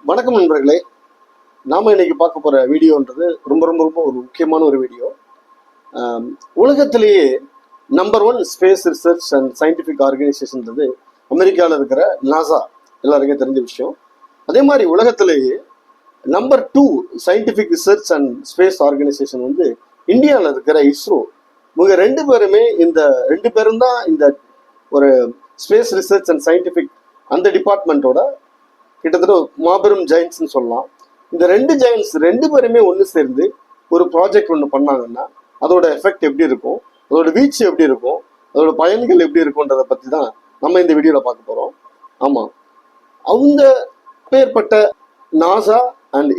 வணக்கம் நண்பர்களே. நாம இன்னைக்கு பார்க்க போற வீடியோன்றது ரொம்ப ரொம்ப ரொம்ப ஒரு முக்கியமான ஒரு வீடியோ. உலகத்திலேயே number 1 space research and scientific ஆர்கனைசேஷன்றது அமெரிக்காவில் இருக்கிற நாசா, எல்லாருக்கும் தெரிஞ்ச விஷயம். அதே மாதிரி உலகத்திலேயே number 2 scientific research and space organisation வந்து இந்தியாவில் இருக்கிற இஸ்ரோ. இவங்க ரெண்டு பேரும் தான் இந்த ஒரு ஸ்பேஸ் ரிசர்ச் அண்ட் சயின்டிஃபிக் அந்த டிபார்ட்மெண்ட்டோட கிட்டத்தட்ட மாபெரும் ஜெயின்ட்ஸ்ன்னு சொல்லலாம். இந்த ரெண்டு பேருமே ஒன்று சேர்ந்து ஒரு ப்ராஜெக்ட் ஒன்று பண்ணாங்கன்னா அதோட எஃபெக்ட் எப்படி இருக்கும், அதோட வீச்சு எப்படி இருக்கும், அதோட பயன்கள் எப்படி இருக்கும்ன்றதை பற்றி தான் நம்ம இந்த வீடியோவில் பார்க்க போகிறோம். ஆமாம், அவங்க பேர்பட்ட நாசா அண்ட்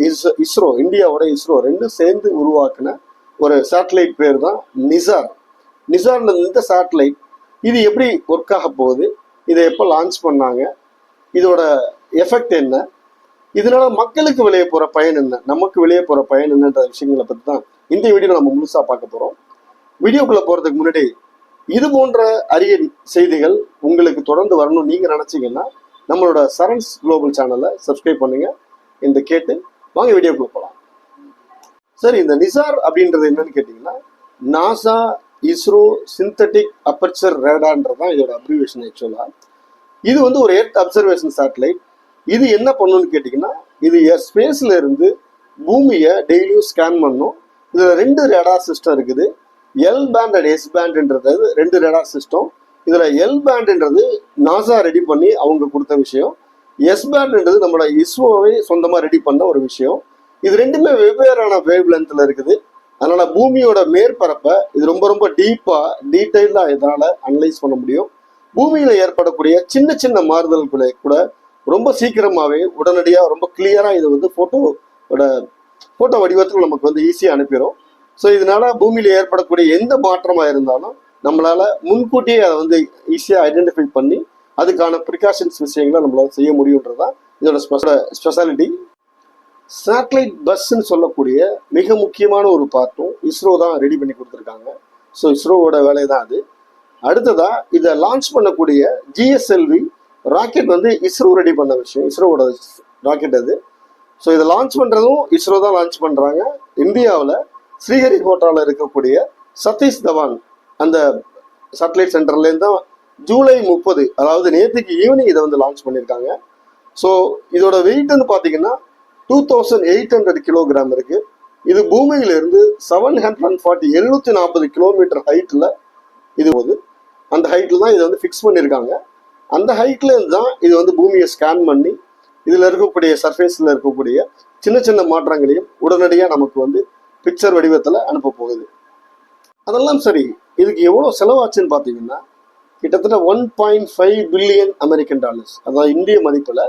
இஸ்ரோ, இந்தியாவோட இஸ்ரோ ரெண்டும் சேர்ந்து உருவாக்கின ஒரு சேட்டலைட் பேர் தான் நிசார். இந்த சேட்டலைட் இது எப்படி ஒர்க் ஆக போகுது, இதை எப்போ லான்ச் பண்ணாங்க, இதோட எஃபெக்ட் என்ன, இதனால மக்களுக்கு விளைய போற பயன் என்ன, நமக்கு விளைய போற பயன் என்னன்ற விஷயங்களை பத்தி தான் இந்த வீடியோ நம்ம முழுசா பார்க்க போறோம். வீடியோக்குள்ள போறதுக்கு முன்னாடி இது போன்ற அரிய செய்திகள் உங்களுக்கு தொடர்ந்து வரணும் நீங்க நினைச்சீங்கன்னா நம்மளோட சரண்ஸ் குளோபல் சேனலை சப்ஸ்கிரைப் பண்ணுங்க. இந்த கேட்டு வாங்க வீடியோக்குள்ள போகலாம். சரி, இந்த நிசார் அப்படின்றது என்னன்னு கேட்டீங்கன்னா நாசா இஸ்ரோ சிந்தட்டிக் அப்பர்ச்சர் ரேடார்ன்றதான் இதோட அப்ரிவேஷன். ஆக்சுவலா இது வந்து ஒரு எர்த் அப்சர்வேஷன் சேட்டலைட். இது என்ன பண்ணுன்னு கேட்டிங்கன்னா, இது ஸ்பேஸ்ல இருந்து பூமியை டெய்லியும் ஸ்கேன் பண்ணும். இதுல 2 ரேடார் சிஸ்டம் இருக்குது. எல் பேண்ட் அண்ட் எஸ் பேண்ட்ன்றது 2 ரேடார் சிஸ்டம். இதுல எல் பேண்ட்ன்றது நாசா ரெடி பண்ணி அவங்க கொடுத்த விஷயம். எஸ் பேண்ட்ன்றது நம்மளோட இஸ்ரோவை சொந்தமா ரெடி பண்ண ஒரு விஷயம். இது ரெண்டுமே வெவ்வேறான வேவ் லென்த்ல இருக்குது. அதனால பூமியோட மேற்பரப்பை இது ரொம்ப ரொம்ப டீட்டெயிலா இதனால அனலைஸ் பண்ண முடியும். பூமியில ஏற்படக்கூடிய சின்ன சின்ன மாறுதல்களை கூட ரொம்ப சீக்கிரமாவே உடனடியாக ரொம்ப கிளியரா இது வந்து போட்டோ வடிவத்தில் நமக்கு வந்து ஈஸியா அனுப்பிடும். ஸோ இதனால பூமியில ஏற்படக்கூடிய எந்த மாற்றமா இருந்தாலும் நம்மளால முன்கூட்டியே அதை வந்து ஈஸியா ஐடென்டிஃபை பண்ணி அதுக்கான ப்ரிகாஷன்ஸ் விஷயங்களை நம்மளால செய்ய முடியுன்றதான் இதோட ஸ்பெஷாலிட்டி. சேட்டலைட் பஸ்ன்னு சொல்லக்கூடிய மிக முக்கியமான ஒரு பார்ட்டும் இஸ்ரோ தான் ரெடி பண்ணி கொடுத்துருக்காங்க. ஸோ இஸ்ரோவோட வேலை தான் அது. அடுத்ததா இதை லான்ச் பண்ணக்கூடிய ஜிஎஸ்எல்வி ராக்கெட் வந்து இஸ்ரோ ரெடி பண்ண விஷயம், இஸ்ரோவோட ராக்கெட் அது. ஸோ இதை லான்ச் பண்றதும் இஸ்ரோ தான் லான்ச் பண்றாங்க. இந்தியாவில் ஸ்ரீஹரிகோட்டாவில் இருக்கக்கூடிய சதீஷ் தவான் அந்த சேட்டலைட் சென்டர்லேருந்து தான் ஜூலை 30, அதாவது நேற்றுக்கு ஈவினிங் இதை வந்து லான்ச் பண்ணியிருக்காங்க. ஸோ இதோட வெயிட்னு பார்த்தீங்கன்னா 2800 கிலோகிராம் இருக்கு. இது பூமியிலிருந்து 740 கிலோமீட்டர் ஹைட்ல இது போகுது. அந்த ஹைட்ல தான் இதை வந்து ஃபிக்ஸ் பண்ணியிருக்காங்க. அந்த ஹைட்ல இருந்து தான் இது வந்து பூமியை ஸ்கேன் பண்ணி இதுல இருக்கக்கூடிய சர்ஃபேஸ்ல இருக்கக்கூடிய சின்ன சின்ன மாற்றங்களையும் உடனடியாக நமக்கு வந்து பிக்சர் வடிவத்தில் அனுப்ப போகுது. அதெல்லாம் சரி, இதுக்கு எவ்வளோ செலவாச்சுன்னு பார்த்தீங்கன்னா கிட்டத்தட்ட 1.5 பில்லியன் அமெரிக்கன் டாலர்ஸ், அதாவது இந்திய மதிப்பில்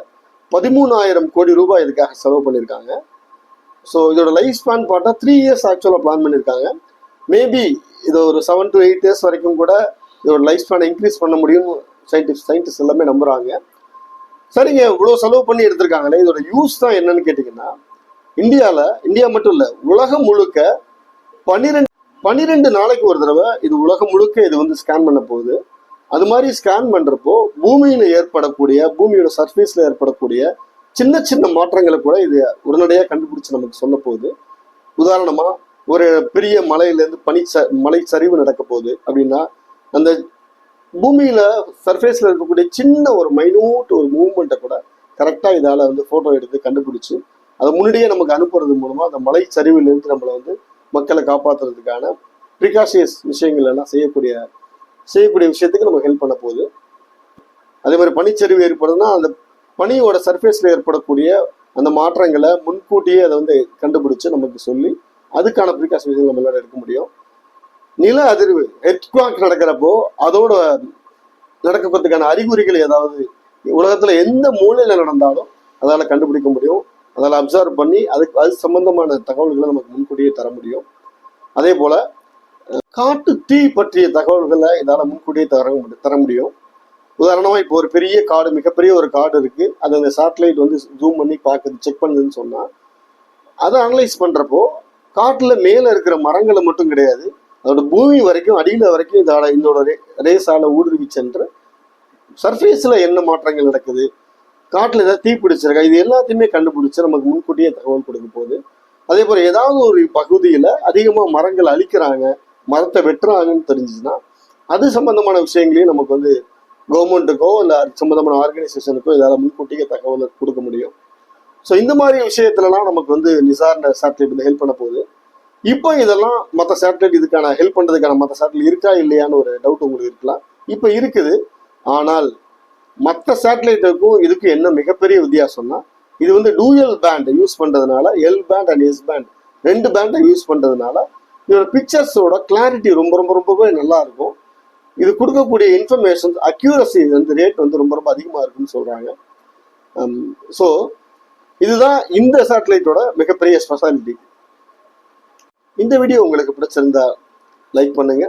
13,000 கோடி ரூபாய் இதுக்காக செலவு பண்ணியிருக்காங்க. ஸோ இதோட லைஃப் ஸ்பேன் பார்த்தா 3 இயர்ஸ் ஆக்சுவலாக பிளான் பண்ணியிருக்காங்க. மேபி இதை ஒரு 7 to 8 இயர்ஸ் வரைக்கும் கூட இதோட லைஃப் ஸ்பேனை இன்க்ரீஸ் பண்ண முடியும்னு சயின்டிஸ்ட் எல்லாமே நம்புறாங்க. சரிங்க, இவ்வளோ செலவு பண்ணி எடுத்திருக்காங்களே, இதோட யூஸ் தான் என்னன்னு கேட்டிங்கன்னா இந்தியா மட்டும் இல்லை, உலகம் முழுக்க 12 நாளைக்கு ஒரு தடவை இது உலகம் முழுக்க இது வந்து ஸ்கேன் பண்ண போகுது. அது மாதிரி ஸ்கேன் பண்றப்போ பூமியோட சர்ஃபேஸ்ல ஏற்படக்கூடிய சின்ன சின்ன மாற்றங்களை கூட இது உடனடியாக கண்டுபிடிச்சு நமக்கு சொல்ல போகுது. உதாரணமா ஒரு பெரிய மலையிலேருந்து மலை சரிவு நடக்க போகுது அப்படின்னா அந்த பூமியில சர்ஃபேஸ்ல இருக்கக்கூடிய சின்ன ஒரு மைனூட் ஒரு மூவ்மெண்ட்டை கூட கரெக்டா இதால வந்து போட்டோ எடுத்து கண்டுபிடிச்சு அதை முன்னாடியே நமக்கு அனுப்புறது மூலமா அந்த மலை சரிவிலிருந்து நம்மளை வந்து மக்களை காப்பாற்றுறதுக்கான ப்ரிகாஷியஸ் விஷயங்கள் எல்லாம் செய்யக்கூடிய விஷயத்துக்கு நமக்கு ஹெல்ப் பண்ண போகுது. அதே மாதிரி பனிச்சரிவு ஏற்படுதுன்னா அந்த பனியோட சர்ஃபேஸ்ல ஏற்படக்கூடிய அந்த மாற்றங்களை முன்கூட்டியே அதை வந்து கண்டுபிடிச்சு நமக்கு சொல்லி அதுக்கான ப்ரிகாஷன் நம்மளால எடுக்க முடியும். நில அதிர்வு எர்த்குவாக் நடக்கிறப்போ அதோட நடக்கிறதுக்கான அறிகுறிகள் ஏதாவது உலகத்துல எந்த மூலையில நடந்தாலும் அதால கண்டுபிடிக்க முடியும். அதால அப்சர்வ் பண்ணி அது சம்பந்தமான தகவல்களை நமக்கு முன்கூட்டியே தர முடியும். அதே போல காட்டு தீ பற்றிய தகவல்களை இதால முன்கூட்டியே தர முடியும். உதாரணமா இப்போ ஒரு பெரிய காடு, மிகப்பெரிய ஒரு காடு இருக்கு, அது அந்த சேட்டலைட் வந்து ஜூம் பண்ணி பார்க்குது, செக் பண்ணுதுன்னு சொன்னா அதை அனலைஸ் பண்றப்போ காட்டுல மேல இருக்கிற மரங்களை மட்டும் கிடையாது, அதோட பூமி வரைக்கும் அடியில வரைக்கும் இதோட ரேஸால ஊடுருவி சென்று சர்ஃபேஸ்ல என்ன மாற்றங்கள் நடக்குது, காட்டில் ஏதாவது தீ பிடிச்சிருக்கா, இது எல்லாத்தையுமே கண்டுபிடிச்சு நமக்கு முன்கூட்டியே தகவல் கொடுக்க போகுது. அதே போல ஏதாவது ஒரு பகுதியில அதிகமா மரங்கள் அழிக்கிறாங்க, மரத்தை வெட்டுறாங்கன்னு தெரிஞ்சுச்சுன்னா அது சம்பந்தமான விஷயங்களையும் நமக்கு வந்து கவர்மெண்ட்டுக்கோ இல்லை அது சம்பந்தமான ஆர்கனைசேஷனுக்கோ இதால முன்கூட்டியே தகவலை கொடுக்க முடியும். ஸோ இந்த மாதிரி விஷயத்துலலாம் நமக்கு வந்து நிசார்ன சேட்டலைட் வந்து ஹெல்ப் பண்ண போகுது. இப்போ இதெல்லாம் மற்ற சேட்டலைட் இதுக்கான ஹெல்ப் பண்றதுக்கான மற்ற சேட்டலைட் இருக்கா இல்லையான்னு ஒரு டவுட் உங்களுக்கு இருக்கலாம். இப்போ இருக்குது. ஆனால் மற்ற சேட்டலைட்டுக்கும் இதுக்கு என்ன மிகப்பெரிய வித்தியாசம்னா, இது வந்து டூயல் பேண்ட் யூஸ் பண்றதுனால, L band and S band ரெண்டு பேண்டை யூஸ் பண்றதுனால இதோட பிக்சர்ஸோட கிளாரிட்டி ரொம்ப ரொம்ப ரொம்பவே நல்லா இருக்கும். இது கொடுக்கக்கூடிய இன்ஃபர்மேஷன் அக்யூரசி வந்து ரேட் வந்து ரொம்ப ரொம்ப அதிகமாக இருக்குன்னு சொல்றாங்க. ஸோ இதுதான் இந்த சேட்டலைட்டோட மிகப்பெரிய ஸ்பெஷாலிட்டி. இந்த வீடியோ உங்களுக்கு பிடிச்சிருந்தா லைக் பண்ணுங்க.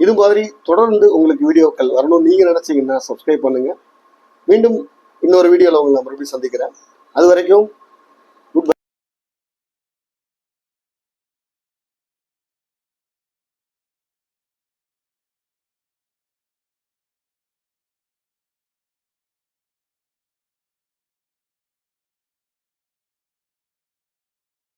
இது மாதிரி தொடர்ந்து உங்களுக்கு வீடியோக்கள் வரணும்னு நீங்க நினைச்சீங்கன்னா சப்ஸ்கிரைப் பண்ணுங்க. மீண்டும் இன்னொரு வீடியோவில் உங்களை மறுபடியும் சந்திக்கிறேன். அது வரைக்கும்